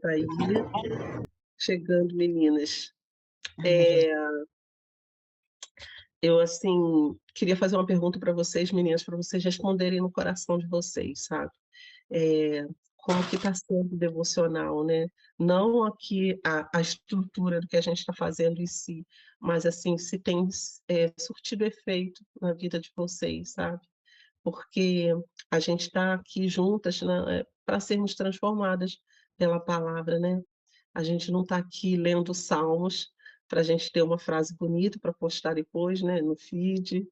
Tá aí, chegando meninas. Amém. Eh, eu, assim, queria fazer uma pergunta para vocês meninas, para vocês responderem no coração de vocês, sabe. Como que está sendo o devocional, né. Não aqui a estrutura do que a gente está fazendo em si, mas, assim, se tem surtido efeito na vida de vocês, sabe. Porque a gente está aqui juntas, né, pra sermos transformadas pela palavra, né. A gente não está aqui lendo salmos para a gente ter uma frase bonita para postar depois, né, no feed,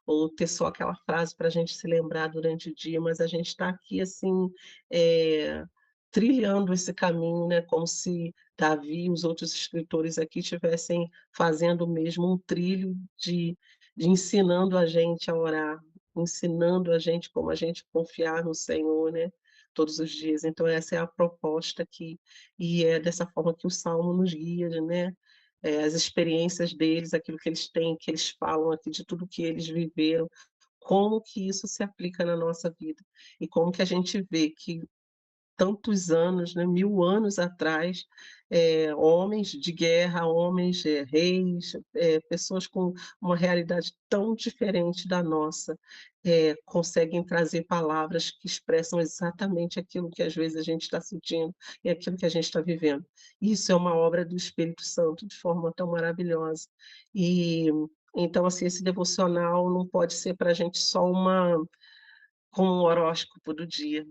ou ter só aquela frase para a gente se lembrar durante o dia, mas a gente está aqui, assim, eh, trilhando esse caminho, né, como se Davi e os outros escritores aqui tivessem fazendo o mesmo, um trilho de ensinando a gente a orar, ensinando a gente como a gente confiar no Senhor, né, todos os dias. Então essa é a proposta aqui, e é dessa forma que o salmo nos guia, né, as experiências deles, aquilo que eles têm, que eles falam aqui de tudo que eles viveram, como que isso se aplica na nossa vida, e como que a gente vê que tantos anos, né, 1000 anos atrás, homens de guerra, homens, reis, pessoas com uma realidade tão diferente da nossa, conseguem trazer palavras que expressam exatamente aquilo que às vezes a gente está sentindo e aquilo que a gente está vivendo. Isso é uma obra do Espírito Santo de forma tão maravilhosa. E, então, assim, esse devocional não pode ser para a gente só como um horóscopo do dia.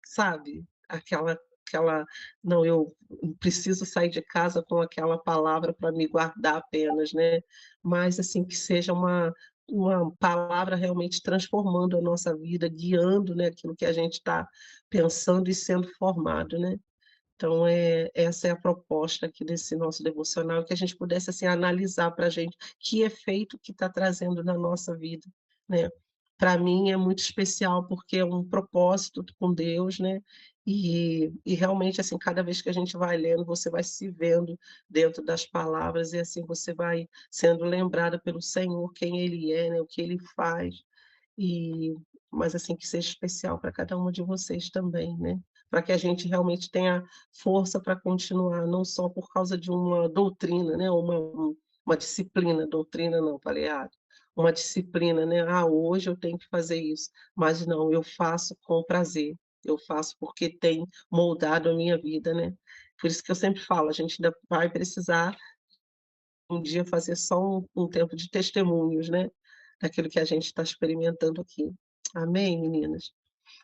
Sabe, aquela não, eu preciso sair de casa com aquela palavra para me guardar apenas, né, mas assim, que seja uma palavra realmente transformando a nossa vida, guiando, né, aquilo que a gente está pensando e sendo formado, né. Então, essa é a proposta aqui desse nosso devocional, que a gente pudesse, assim, analisar para a gente que efeito que está trazendo na nossa vida, né. Para mim é muito especial, porque é um propósito com Deus, né, e realmente, assim, cada vez que a gente vai lendo, você vai se vendo dentro das palavras e, assim, você vai sendo lembrada pelo Senhor quem Ele é, né, o que Ele faz. E mas assim, que seja especial para cada uma de vocês também, né, para que a gente realmente tenha força para continuar, não só por causa de uma doutrina, né, uma disciplina, doutrina não, falei errado, uma disciplina, né, "Ah, hoje eu tenho que fazer isso", mas não, eu faço com prazer, eu faço porque tem moldado a minha vida, né. Por isso que eu sempre falo, a gente ainda vai precisar um dia fazer só um tempo de testemunhos, né, daquilo que a gente está experimentando aqui. Amém, meninas?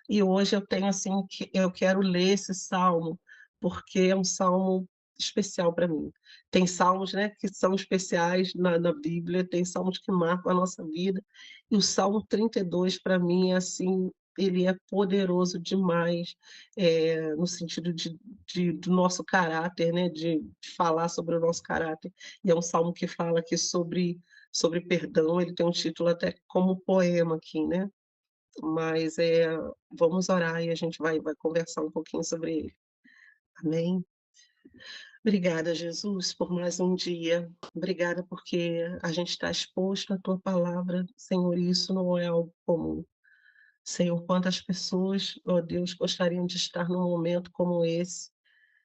E hoje eu tenho, assim, que eu quero ler esse salmo, porque é um salmo especial para mim. Tem salmos, né, que são especiais na Bíblia, tem salmos que marcam a nossa vida, e o Salmo 32 para mim é assim, ele é poderoso demais, no sentido do nosso caráter, né, de falar sobre o nosso caráter. E é um salmo que fala aqui sobre perdão, ele tem um título até como poema aqui, né. Mas, vamos orar e a gente vai conversar um pouquinho sobre ele. Amém? Obrigada, Jesus, por mais um dia. Obrigada porque a gente está exposto à tua palavra, Senhor, e isso não é algo comum. Senhor, quantas pessoas, ó Deus, gostariam de estar num momento como esse,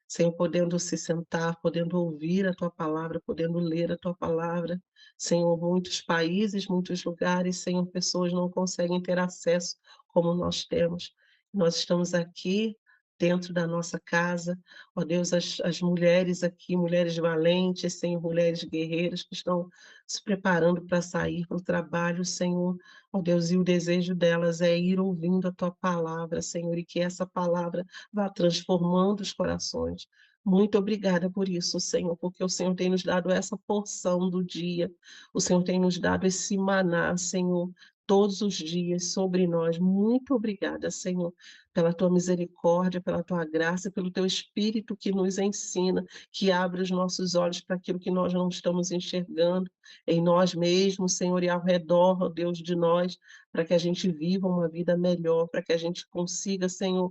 Senhor, podendo se sentar, podendo ouvir a tua palavra, podendo ler a tua palavra. Senhor, muitos países, muitos lugares, Senhor, pessoas não conseguem ter acesso como nós temos. Nós estamos aqui dentro da nossa casa, ó Deus, as mulheres aqui, mulheres valentes, Senhor, mulheres guerreiras que estão se preparando para sair para o trabalho, Senhor, ó Deus, e o desejo delas é ir ouvindo a tua palavra, Senhor, e que essa palavra vá transformando os corações. Muito obrigada por isso, Senhor, porque o Senhor tem nos dado essa porção do dia, o Senhor tem nos dado esse maná, Senhor, todos os dias sobre nós. Muito obrigada, Senhor, pela tua misericórdia, pela tua graça, pelo teu Espírito que nos ensina, que abre os nossos olhos para aquilo que nós não estamos enxergando em nós mesmos, Senhor, e ao redor, ó Deus, de nós, para que a gente viva uma vida melhor, para que a gente consiga, Senhor,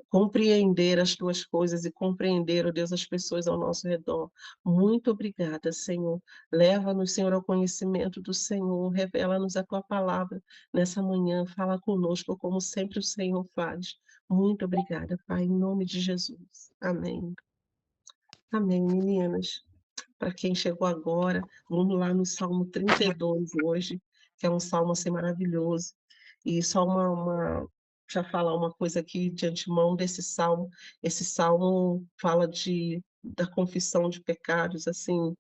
compreender as tuas coisas e compreender, ó Deus, as pessoas ao nosso redor. Muito obrigada, Senhor. Leva-nos, Senhor, ao conhecimento do Senhor, revela-nos a tua palavra nessa manhã, fala conosco como sempre o Senhor faz. Muito obrigada, Pai, em nome de Jesus. Amém. Amém, meninas. Para quem chegou agora, vamos lá no Salmo 32 hoje, que é um salmo assim maravilhoso. E só já falar uma coisa aqui de antemão desse salmo. Esse salmo fala da confissão de pecados, assim,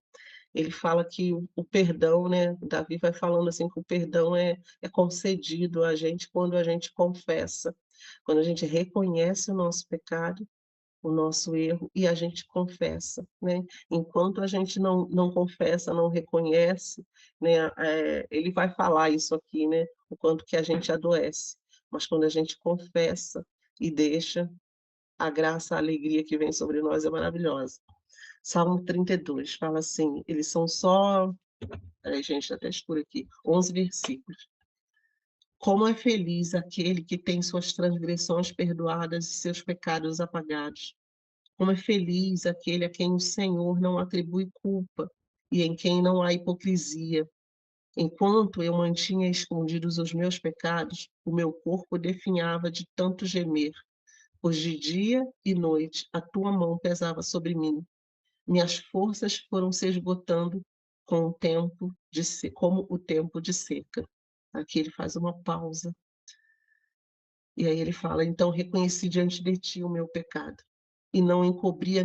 ele fala que o perdão, né, Davi vai falando assim que o perdão é concedido a gente quando a gente confessa, quando a gente reconhece o nosso pecado, o nosso erro e a gente confessa, né. Enquanto a gente não confessa, não reconhece, né, ele vai falar isso aqui, né, o quanto que a gente adoece. Mas quando a gente confessa e deixa, a graça, a alegria que vem sobre nós é maravilhosa. Salmo 32 fala assim, eles são só, espera aí gente, até escuro aqui, 11 versículos. Como é feliz aquele que tem suas transgressões perdoadas e seus pecados apagados. Como é feliz aquele a quem o Senhor não atribui culpa e em quem não há hipocrisia. Enquanto eu mantinha escondidos os meus pecados, o meu corpo definhava de tanto gemer, pois de dia e noite a tua mão pesava sobre mim. Minhas forças foram se esgotando com o tempo como o tempo de seca. Aqui ele faz uma pausa, e aí ele fala: "Então reconheci diante de ti o meu pecado, e não encobri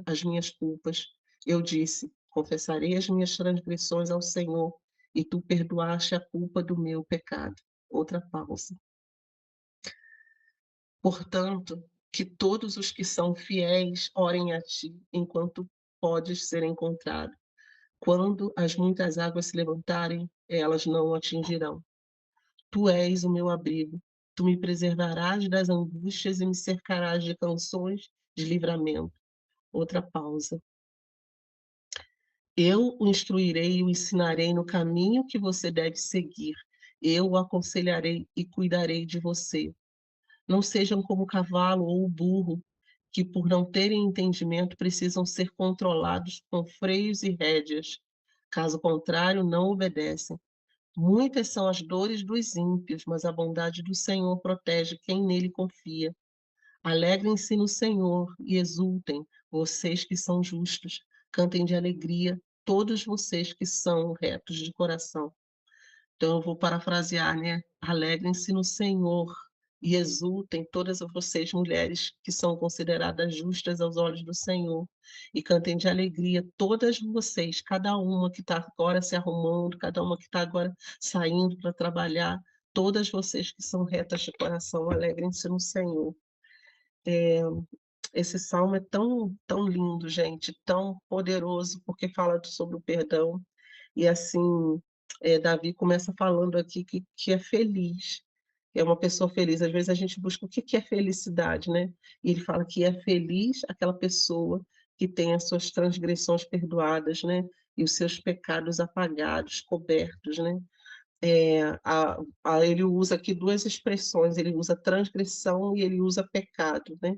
as minhas culpas. Eu disse: confessarei as minhas transgressões ao Senhor, e tu perdoaste a culpa do meu pecado". Outra pausa. "Portanto, que todos os que são fiéis orem a ti, enquanto podes ser encontrado. Quando as muitas águas se levantarem, elas não o atingirão. Tu és o meu abrigo. Tu me preservarás das angústias e me cercarás de canções de livramento. Outra pausa. Eu o instruirei e o ensinarei no caminho que você deve seguir. Eu o aconselharei e cuidarei de você. Não sejam como o cavalo ou o burro, que por não terem entendimento precisam ser controlados com freios e rédeas. Caso contrário, não obedecem. Muitas são as dores dos ímpios, mas a bondade do Senhor protege quem nele confia. Alegrem-se no Senhor e exultem, vocês que são justos. Cantem de alegria, todos vocês que são retos de coração. Então eu vou parafrasear, né? Alegrem-se no Senhor e exultem todas vocês mulheres que são consideradas justas aos olhos do Senhor, e cantem de alegria todas vocês, cada uma que está agora se arrumando, cada uma que está agora saindo para trabalhar, todas vocês que são retas de coração, alegrem-se no Senhor. Esse salmo é tão lindo, gente, tão poderoso, porque fala sobre o perdão. E assim, Davi começa falando aqui que é feliz, é uma pessoa feliz. Às vezes a gente busca o que que é felicidade, né? E ele fala que é feliz aquela pessoa que tem as suas transgressões perdoadas, né? E os seus pecados apagados, cobertos, né? Ele usa aqui 2 expressões, ele usa transgressão e ele usa pecado, né.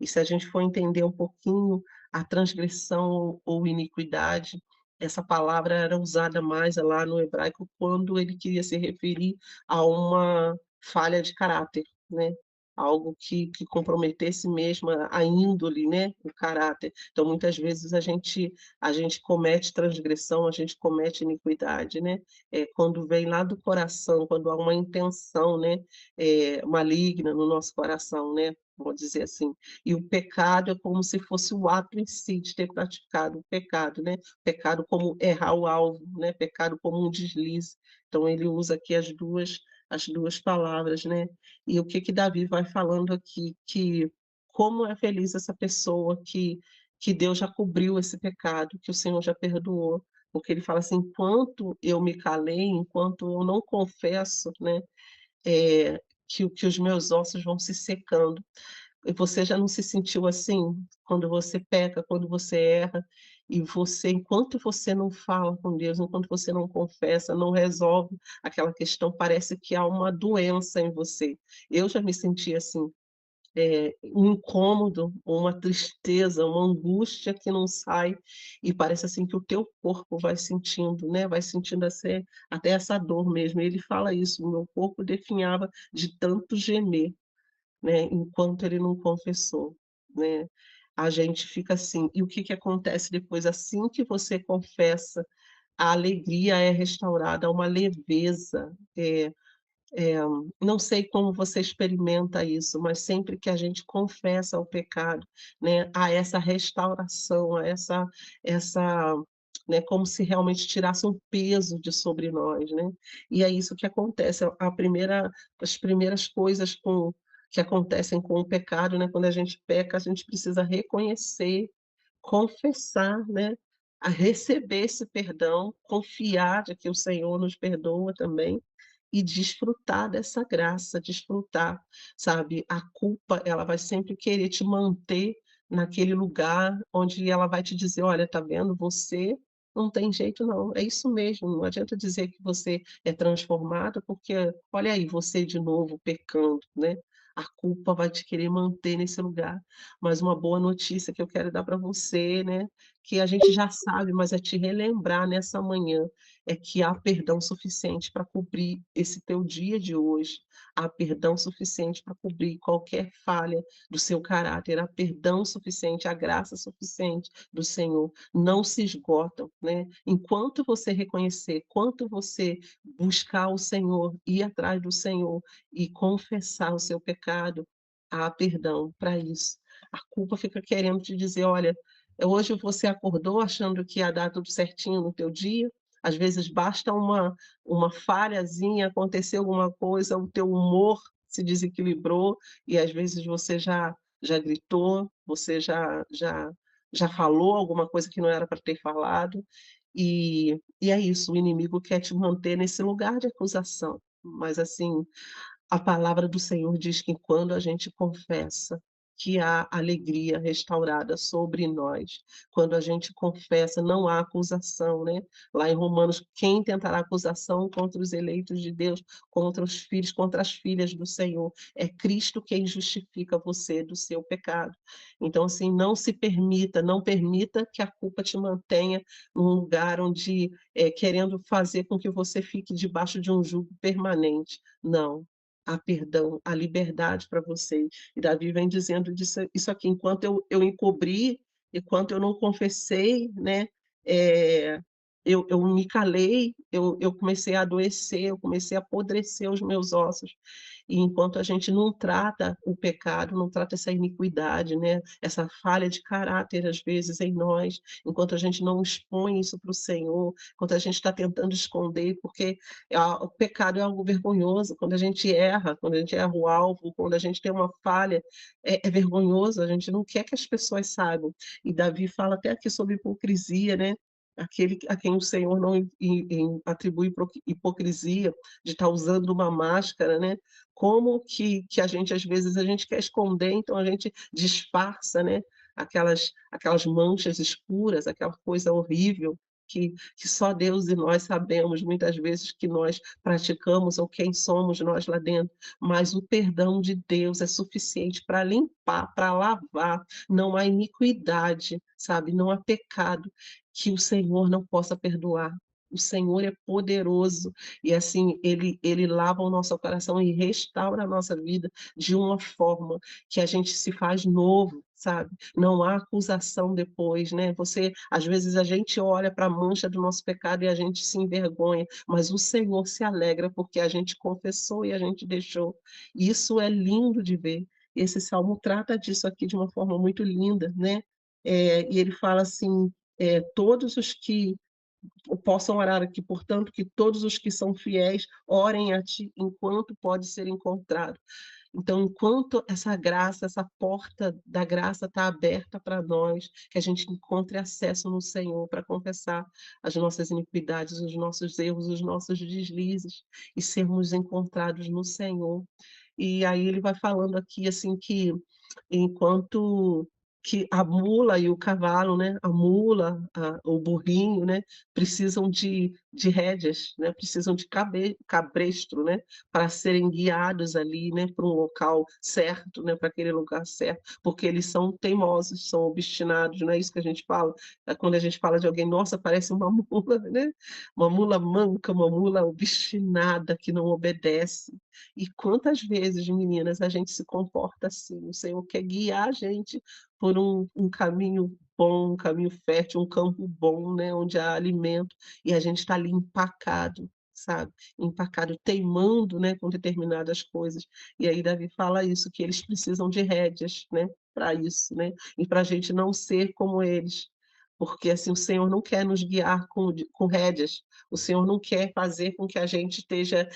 E se a gente for entender um pouquinho, a transgressão ou iniquidade, essa palavra era usada mais lá no hebraico quando ele queria se referir a uma falha de caráter, né, algo que comprometesse mesmo a índole, né, o caráter. Então muitas vezes a gente comete transgressão, a gente comete iniquidade, né, quando vem lá do coração, quando há uma intenção, né, maligna no nosso coração, né, vamos dizer assim. E o pecado é como se fosse o ato em si de ter praticado o pecado, né, pecado como errar o alvo, né, pecado como um deslize. Então ele usa aqui as duas palavras, né. E o que que Davi vai falando aqui, que como é feliz essa pessoa que Deus já cobriu esse pecado, que o Senhor já perdoou. Porque ele fala assim: "Enquanto eu me calei, enquanto eu não confesso, né, que os meus ossos vão se secando". E você já não se sentiu assim? Quando você peca, quando você erra, e você enquanto você não fala com Deus, enquanto você não confessa, não resolve aquela questão, parece que há uma doença em você. Eu já me senti assim, um incômodo, uma tristeza, uma angústia que não sai, e parece assim que o teu corpo vai sentindo, né, vai sentindo até essa dor mesmo. Ele fala isso: "O meu corpo definhava de tanto gemer". né, enquanto ele não confessou, né. A gente fica assim e o que que acontece depois? Assim que você confessa, a alegria é restaurada, há uma leveza, eh, não sei como você experimenta isso, mas sempre que a gente confessa o pecado, né, há essa restauração, há essa, né, como se realmente tirasse um peso de sobre nós, né. E é isso que acontece, as primeiras coisas que acontecem com o pecado, né, quando a gente peca, a gente precisa reconhecer, confessar, né, a receber esse perdão, confiar de que o Senhor nos perdoa também, e desfrutar dessa graça, desfrutar, sabe. A culpa, ela vai sempre querer te manter naquele lugar onde ela vai te dizer: "Olha, tá vendo, você não tem jeito não, é isso mesmo, não adianta dizer que você é transformado, porque olha aí você de novo pecando", né. A culpa vai te querer manter nesse lugar. Mas uma boa notícia que eu quero dar para você, né, que a gente já sabe, mas é te relembrar nessa manhã, é que há perdão suficiente para cobrir esse teu dia de hoje, há perdão suficiente para cobrir qualquer falha do seu caráter, há perdão suficiente, há graça suficiente do Senhor, não se esgotam, né. Enquanto você reconhecer, quanto você buscar o Senhor, ir atrás do Senhor e confessar o seu pecado, há perdão para isso. A culpa fica querendo te dizer: "Olha, hoje você acordou achando que ia dar tudo certinho no teu dia, às vezes basta uma falhazinha, acontecer alguma coisa, o teu humor se desequilibrou e às vezes você já gritou, você já falou alguma coisa que não era para ter falado, e é isso, o inimigo quer te manter nesse lugar de acusação, mas assim, a palavra do Senhor diz que quando a gente confessa, que há alegria restaurada sobre nós. Quando a gente confessa, não há acusação, né. Lá em Romanos, quem tentará acusação contra os eleitos de Deus, contra os filhos, contra as filhas do Senhor? É Cristo quem justifica você do seu pecado. Então, assim, não permita que a culpa te mantenha num lugar onde, querendo fazer com que você fique debaixo de um jugo permanente. Não, há perdão, há liberdade para você. E Davi vem dizendo isso aqui: "Enquanto eu encobri, enquanto eu não confessei, né, eh, eu me calei, eu comecei a adoecer, eu comecei a apodrecer os meus ossos". E enquanto a gente não trata o pecado, não trata essa iniquidade, né, essa falha de caráter, às vezes, em nós, enquanto a gente não expõe isso para o Senhor, enquanto a gente está tentando esconder, porque o pecado é algo vergonhoso, quando a gente erra o alvo, quando a gente tem uma falha, é vergonhoso, a gente não quer que as pessoas saibam. E Davi fala até aqui sobre hipocrisia, né, aquele a quem o Senhor não atribui hipocrisia, de estar usando uma máscara, né, como que a gente, às vezes, a gente quer esconder, então a gente disfarça, né, aquelas manchas escuras, aquela coisa horrível que só Deus e nós sabemos, muitas vezes, que nós praticamos ou quem somos nós lá dentro, mas o perdão de Deus é suficiente para limpar, para lavar, não há iniquidade, sabe, não há pecado que o Senhor não possa perdoar. O Senhor é poderoso e, assim, ele lava o nosso coração e restaura a nossa vida de uma forma que a gente se faz novo, sabe. Não há acusação depois, né. Às vezes a gente olha para a mancha do nosso pecado e a gente se envergonha, mas o Senhor se alegra porque a gente confessou e a gente deixou. E isso é lindo de ver. Esse salmo trata disso aqui de uma forma muito linda, né. E ele fala assim, todos os que possam orar aqui, portanto, que todos os que são fiéis orem a ti enquanto pode ser encontrado. Então, enquanto essa graça, essa porta da graça está aberta para nós, que a gente encontre acesso no Senhor para confessar as nossas iniquidades, os nossos erros, os nossos deslizes e sermos encontrados no Senhor. E aí ele vai falando aqui, assim, que enquanto que a mula e o cavalo, né, a mula, o burrinho, né, precisam de rédeas, né, precisam de cabestro, né, para serem guiados ali, né, para um local certo, né, para aquele lugar certo, porque eles são teimosos, são obstinados, não é isso que a gente fala? Quando a gente fala de alguém: "Nossa, parece uma mula", né, uma mula manca, uma mula obstinada que não obedece. E quantas vezes, meninas, a gente se comporta assim, o Senhor quer guiar a gente por um caminho bom, um caminho fértil, um campo bom, né, onde há alimento, e a gente está ali empacado, sabe, empacado, teimando, né, com determinadas coisas. E aí Davi fala isso, que eles precisam de rédeas, né, para isso, né, e para a gente não ser como eles, porque, assim, o Senhor não quer nos guiar com rédeas, o Senhor não quer fazer com que a gente esteja,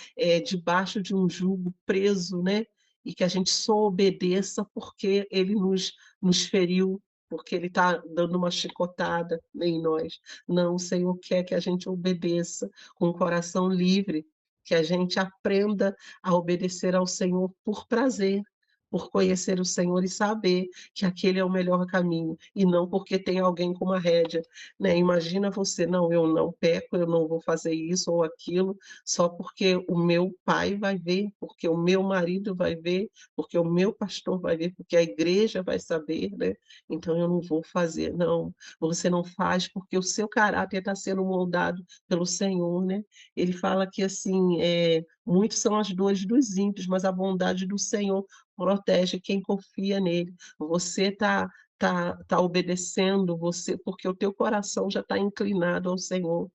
debaixo de um jugo, preso, né, e que a gente só obedeça porque Ele nos feriu, porque Ele está dando uma chicotada em nós. Não, o Senhor quer que a gente obedeça com o coração livre, que a gente aprenda a obedecer ao Senhor por prazer, por conhecer o Senhor e saber que aquele é o melhor caminho, e não porque tem alguém com uma rédea, né. Imagina você: "Não, eu não peco, eu não vou fazer isso ou aquilo, só porque o meu pai vai ver, porque o meu marido vai ver, porque o meu pastor vai ver, porque a igreja vai saber, né, então eu não vou fazer". Não, você não faz porque o seu caráter está sendo moldado pelo Senhor, né. Ele fala que assim, muitos são as dores dos ímpios, mas a bondade do Senhor protege quem confia nele. Você está obedecendo, você porque o teu coração já está inclinado ao Senhor,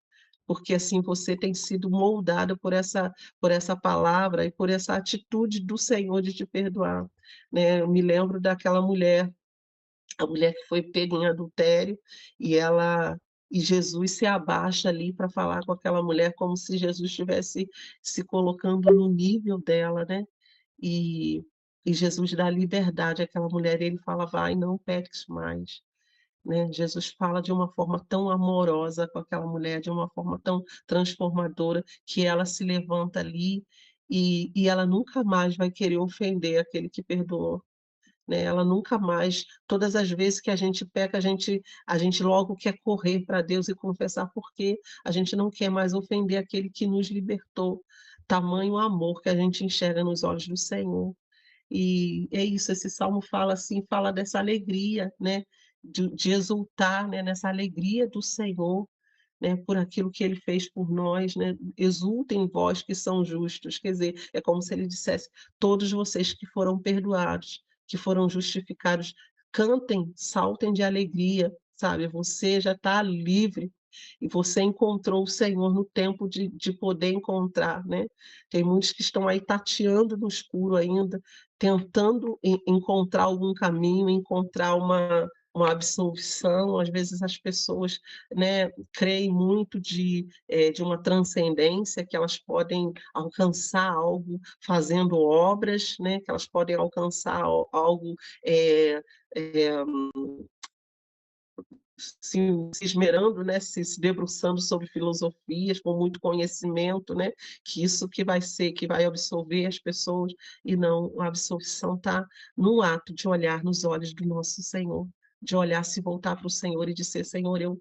porque, assim, você tem sido moldado por essa palavra e por essa atitude do Senhor de te perdoar, né. Eu me lembro daquela mulher, a mulher que foi pega em adultério, e Jesus se abaixa ali para falar com aquela mulher como se Jesus estivesse se colocando no nível dela, né. E e Jesus dá liberdade àquela mulher e ele fala: "Vai, não peques mais", né. Jesus fala de uma forma tão amorosa com aquela mulher, de uma forma tão transformadora, que ela se levanta ali e ela nunca mais vai querer ofender aquele que perdoou, né. Ela nunca mais, todas as vezes que a gente peca, a gente logo quer correr para Deus e confessar, porque a gente não quer mais ofender aquele que nos libertou. Tamanho amor que a gente enxerga nos olhos do Senhor. E é isso, esse salmo fala assim, fala dessa alegria, né, de exultar, né, nessa alegria do Senhor, né, por aquilo que ele fez por nós, né. "Exultem vós que são justos", quer dizer, é como se ele dissesse: "Todos vocês que foram perdoados, que foram justificados, cantem, saltem de alegria", sabe, você já está livre e você encontrou o Senhor no tempo de poder encontrar, né. Tem muitos que estão aí tateando no escuro ainda, tentando encontrar algum caminho, encontrar uma absolvição. Às vezes as pessoas, né, creem muito de uma transcendência, que elas podem alcançar algo fazendo obras, né, que elas podem alcançar algo, eh eh, se esmerando, né, se debruçando sobre filosofias, com muito conhecimento, né, que isso que vai ser, que vai absolver as pessoas, e não, a absolvição está no ato de olhar nos olhos do nosso Senhor, de olhar, se voltar para o Senhor e dizer: "Senhor, eu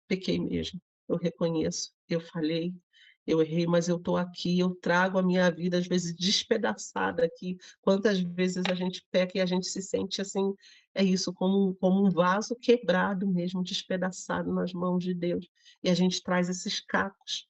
pequei mesmo, eu reconheço, eu falhei, eu errei, mas eu estou aqui, eu trago a minha vida, às vezes, despedaçada aqui". Quantas vezes a gente peca e a gente se sente assim, é isso, como um vaso quebrado mesmo, despedaçado nas mãos de Deus, e a gente traz esses cacos,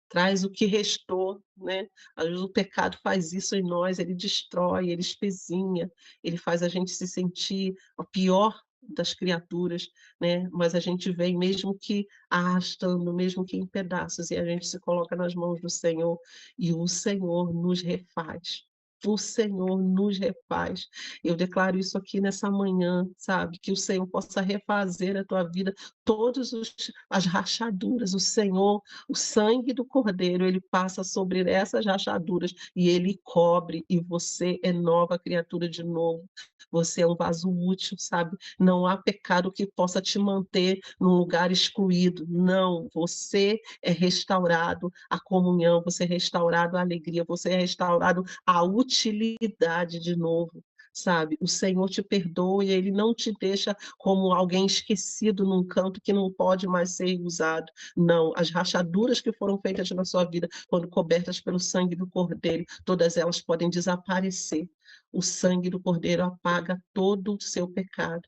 traz o que restou, né. Às vezes o pecado faz isso em nós, ele destrói, ele espezinha, ele faz a gente se sentir a pior das criaturas, né, mas a gente vem mesmo que arrastando, mesmo que em pedaços, e a gente se coloca nas mãos do Senhor, e o Senhor nos refaz. O Senhor nos refaz. Eu declaro isso aqui nessa manhã, sabe, que o Senhor possa refazer a tua vida, todos os as rachaduras, o Senhor, o sangue do Cordeiro, ele passa sobre essas rachaduras e ele cobre, e você é nova criatura de novo. Você é um vaso útil, sabe. Não há pecado que possa te manter num lugar excluído. Não, você é restaurado à comunhão, você é restaurado à alegria, você é restaurado à utilidade de novo, sabe. O Senhor te perdoa e Ele não te deixa como alguém esquecido num canto que não pode mais ser usado. Não, as rachaduras que foram feitas na sua vida, quando cobertas pelo sangue do Cordeiro, todas elas podem desaparecer. O sangue do Cordeiro apaga todo o seu pecado.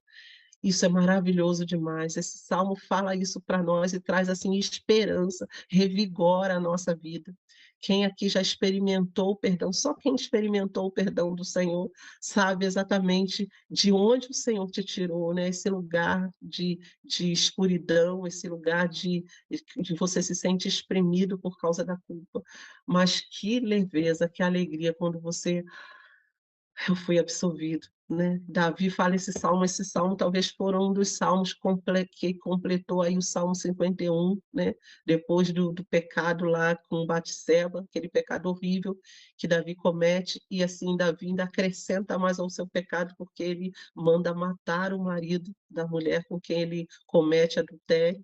Isso é maravilhoso demais. Esse salmo fala isso para nós e traz, assim, esperança, revigora a nossa vida. Quem aqui já experimentou o perdão, só quem experimentou o perdão do Senhor sabe exatamente de onde o Senhor te tirou, né, esse lugar de escuridão, esse lugar de você se sente espremido por causa da culpa. Mas que leveza, que alegria quando você eu fui absolvido, né. Davi fala esse salmo talvez foram um dos salmos que completou aí o Salmo 51, né, depois do pecado lá com Batseba, aquele pecado horrível que Davi comete, e assim, Davi ainda acrescenta mais ao seu pecado, porque ele manda matar o marido da mulher com quem ele comete adultério.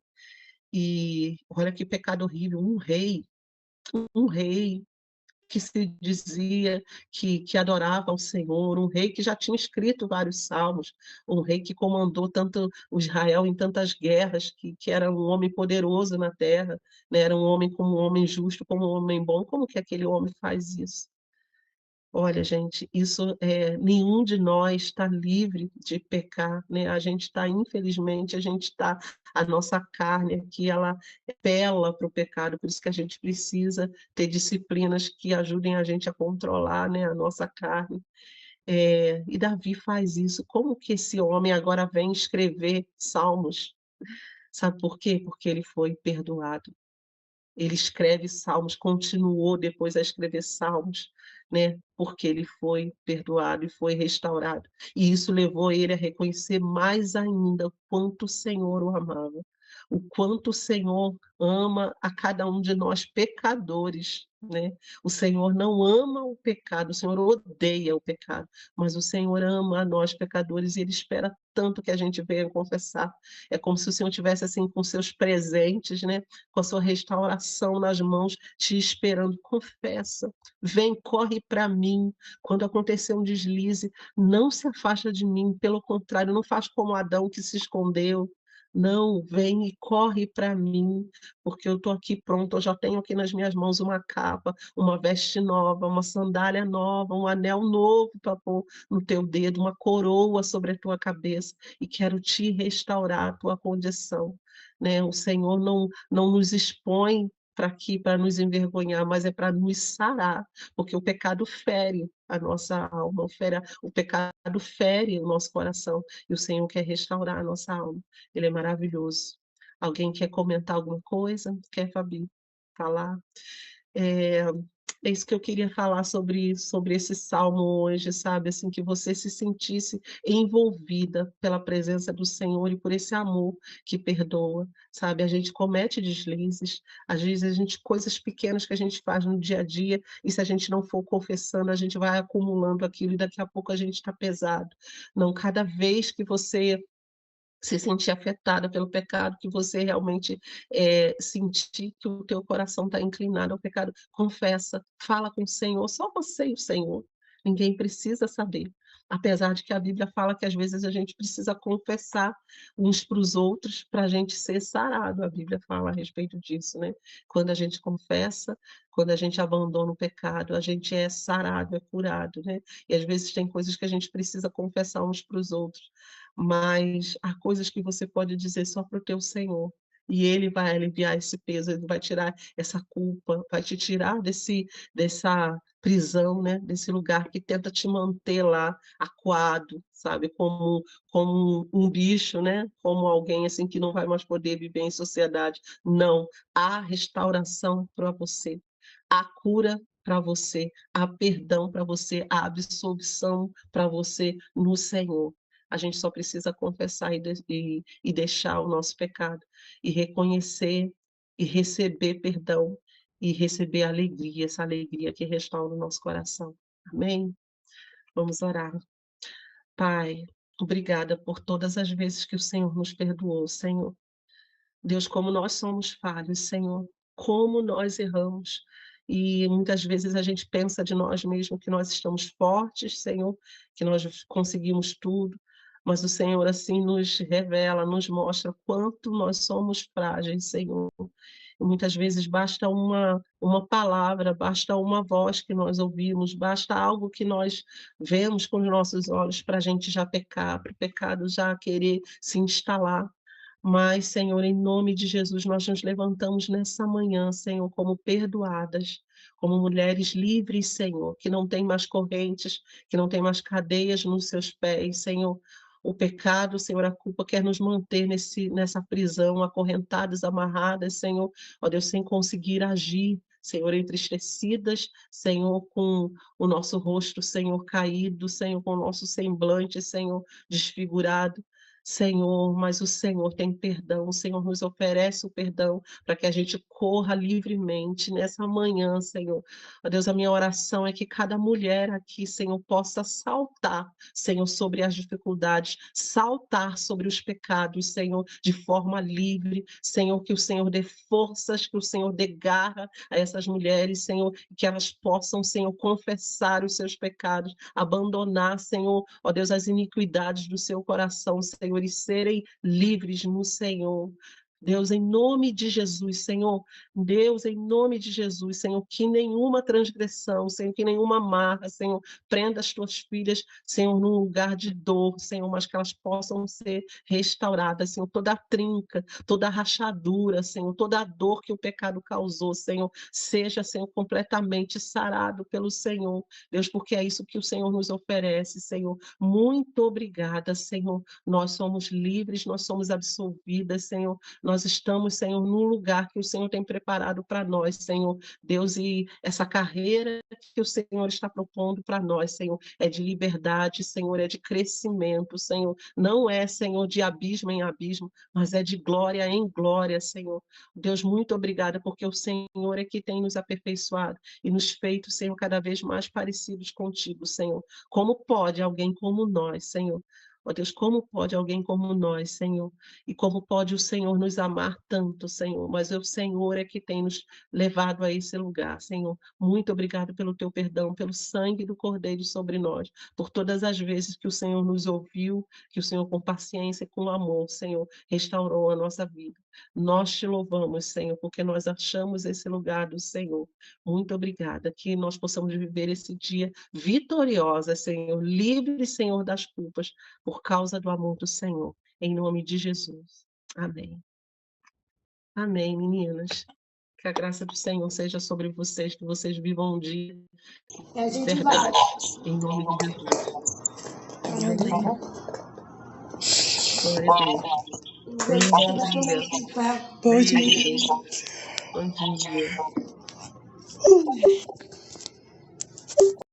E olha que pecado horrível, um rei que se dizia que adorava ao Senhor, um rei que já tinha escrito vários salmos, um rei que comandou tanto o Israel em tantas guerras, que era um homem poderoso na terra, né, era um homem como um homem justo, como um homem bom, como que aquele homem faz isso? Olha, gente, isso, nenhum de nós está livre de pecar, né, a gente está infelizmente, a nossa carne aqui, ela apela para o pecado, por isso que a gente precisa ter disciplinas que ajudem a gente a controlar, né, a nossa carne. E Davi faz isso, como que esse homem agora vem escrever salmos? Sabe por quê? Porque ele foi perdoado. Ele escreve salmos, continuou depois a escrever salmos, né, porque ele foi perdoado e foi restaurado. E isso levou ele a reconhecer mais ainda o quanto o Senhor o amava, o quanto o Senhor ama a cada um de nós pecadores, né. O Senhor não ama o pecado, o Senhor odeia o pecado, mas o Senhor ama a nós pecadores e Ele espera tanto que a gente venha confessar. É como se o Senhor tivesse, assim, com seus presentes, né, com a sua restauração nas mãos, te esperando. Confessa, vem, corre para mim. Quando acontecer um deslize, não se afasta de mim, pelo contrário, não faz como Adão que se escondeu. Não, vem e corre para mim, porque eu estou aqui pronto, eu já tenho aqui nas minhas mãos uma capa, uma veste nova, uma sandália nova, um anel novo para pôr no teu dedo, uma coroa sobre a tua cabeça, e quero te restaurar a tua condição, né. O Senhor não nos expõe para nos envergonhar, mas é para nos sarar, porque o pecado fere a nossa alma, o pecado fere o nosso coração, e o Senhor quer restaurar a nossa alma. Ele é maravilhoso. Alguém quer comentar alguma coisa? Quer, Fabi, falar? É, é isso que eu queria falar sobre esse salmo hoje, sabe, assim, que você se sentisse envolvida pela presença do Senhor e por esse amor que perdoa, sabe. A gente comete deslizes, às vezes a gente coisas pequenas que a gente faz no dia a dia, e se a gente não for confessando, a gente vai acumulando aquilo e daqui a pouco a gente está pesado. Não, cada vez que você se sentir afetada pelo pecado, que você realmente, sentir que o teu coração está inclinado ao pecado, confessa, fala com o Senhor, só você e o Senhor, ninguém precisa saber. Apesar de que a Bíblia fala que às vezes a gente precisa confessar uns para os outros para a gente ser sarado, a Bíblia fala a respeito disso, né. Quando a gente confessa, quando a gente abandona o pecado, a gente é sarado, é curado, né. E às vezes tem coisas que a gente precisa confessar uns para os outros. Mas há coisas que você pode dizer só para o teu Senhor, e Ele vai aliviar esse peso, Ele vai tirar essa culpa, vai te tirar dessa prisão, né, desse lugar que tenta te manter lá acuado, sabe, como um bicho, né, como alguém, assim, que não vai mais poder viver em sociedade. Não, há restauração para você, há cura para você, há perdão para você, há absolvição para você no Senhor. A gente só precisa confessar e deixar o nosso pecado, e reconhecer, e receber perdão, e receber alegria, essa alegria que restaura o nosso coração. Amém? Vamos orar. Pai, obrigada por todas as vezes que o Senhor nos perdoou, Senhor. Deus, como nós somos falhos, Senhor, como nós erramos. e muitas vezes a gente pensa de nós mesmos que nós estamos fortes, Senhor, que nós conseguimos tudo, mas o Senhor, assim, nos revela, nos mostra quanto nós somos frágeis, Senhor. E muitas vezes basta uma palavra, basta uma voz que nós ouvimos, basta algo que nós vemos com os nossos olhos para a gente já pecar, para o pecado já querer se instalar. Mas, Senhor, em nome de Jesus, nós nos levantamos nessa manhã, Senhor, como perdoadas, como mulheres livres, Senhor, que não têm mais correntes, que não têm mais cadeias nos seus pés, Senhor. O pecado, Senhor, a culpa quer nos manter nessa prisão, acorrentadas, amarradas, Senhor, ó Deus, sem conseguir agir, Senhor, entristecidas, Senhor, com o nosso rosto, Senhor, caído, Senhor, com o nosso semblante, Senhor, desfigurado. Senhor, mas o Senhor tem perdão, o Senhor nos oferece o perdão para que a gente corra livremente nessa manhã, Senhor. Ó Deus, a minha oração é que cada mulher aqui, Senhor, possa saltar, Senhor, sobre as dificuldades, saltar sobre os pecados, Senhor, de forma livre, Senhor, que o Senhor dê forças, que o Senhor dê garra a essas mulheres, Senhor, que elas possam, Senhor, confessar os seus pecados, abandonar, Senhor, ó Deus, as iniquidades do seu coração, Senhor, e serem livres no Senhor. Deus, em nome de Jesus, Senhor, Deus, em nome de Jesus, Senhor, que nenhuma transgressão, Senhor, que nenhuma amarra, Senhor, prenda as tuas filhas, Senhor, num lugar de dor, Senhor, mas que elas possam ser restauradas, Senhor, toda a trinca, toda a rachadura, Senhor, toda a dor que o pecado causou, Senhor, seja, Senhor, completamente sarado pelo Senhor, Deus, porque é isso que o Senhor nos oferece, Senhor. Muito obrigada, Senhor. Nós somos livres, nós somos absolvidas, Senhor. Nós estamos, Senhor, num lugar que o Senhor tem preparado para nós, Senhor. Deus, e essa carreira que o Senhor está propondo para nós, Senhor, é de liberdade, Senhor, é de crescimento, Senhor. Não é, Senhor, de abismo em abismo, mas é de glória em glória, Senhor. Deus, muito obrigada, porque o Senhor é que tem nos aperfeiçoado e nos feito, Senhor, cada vez mais parecidos contigo, Senhor. Como pode alguém como nós, Senhor? Ó Deus, como pode alguém como nós, Senhor? E como pode o Senhor nos amar tanto, Senhor? Mas o Senhor é que tem nos levado a esse lugar, Senhor. Muito obrigado pelo teu perdão, pelo sangue do Cordeiro sobre nós, por todas as vezes que o Senhor nos ouviu, que o Senhor, com paciência e com amor, Senhor, restaurou a nossa vida. Nós te louvamos, Senhor, porque nós achamos esse lugar do Senhor. Muito obrigada, que nós possamos viver esse dia vitoriosa, Senhor, livre, Senhor, das culpas, por causa do amor do Senhor. Em nome de Jesus. Amém. Amém, meninas. Que a graça do Senhor seja sobre vocês, que vocês vivam um dia de verdade. Em nome de Jesus. Amém. Glória a Deus. Bom dia. Bom dia. Bom dia.